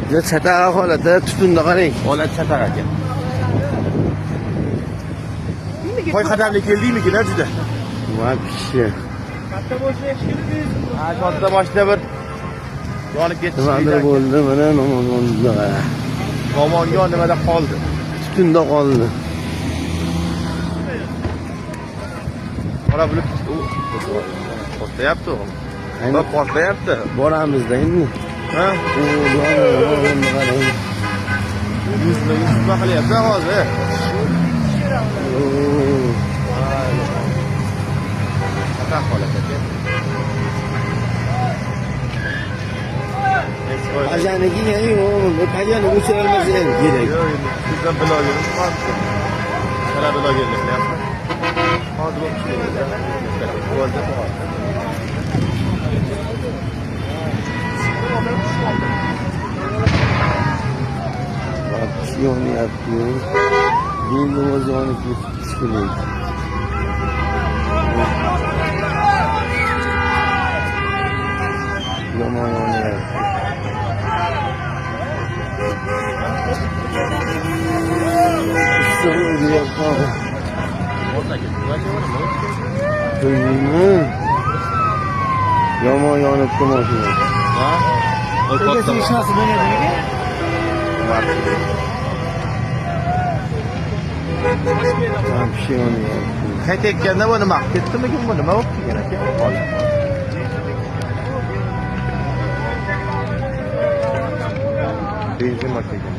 Juda chataqa holati, tutunni qarang. Holat chataqa ekan. Qo'y qadamli keldingmi-ki, juda? Вообще. Katta boshda ishkilib. Ha, katta boshda bir yonib ketdi. Nimadir bo'ldi, mana nomonda. Nomonga nimada qoldi? Tutunda qoldi. Qora bilib portlayapti. Ayni portlayapti. Boramizda endi. Ha? Nomonda qarang. Yuzma qilyapti hozir. Qanaqa holat ekan? Ajaniki yo'q, pajani o'chirolmasa ham kerak. Yo'q, bizdan blogerimiz bor. Qara blogerlik qilyapti. Hozir bu ishlaydi. Yonyapti. Endi o'zi yonib ketishdi. Yomon yonyapti. Yomon yonibdi mashina. Ha? Egasi ishnasi bo'lmadimi? Вообще yonyapti. Qaytayotganda bu nima qilib ketdimikin bu nima bo'lib kelgan ekan? Benzin makine.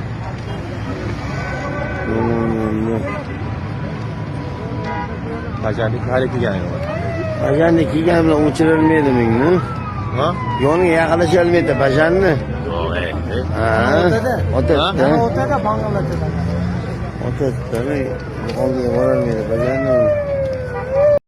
Bajarlik hali kelgan yo'q. Bajanni kiygan bilan o'chirolmaydi mingni. Ha? Yoniga yaqinlasholmaydi bajanni. Yo'q, Ha. O'tada. Otadi. O'tada Bangladeshda. Otadi. Oldiga borolmaydi bajanni.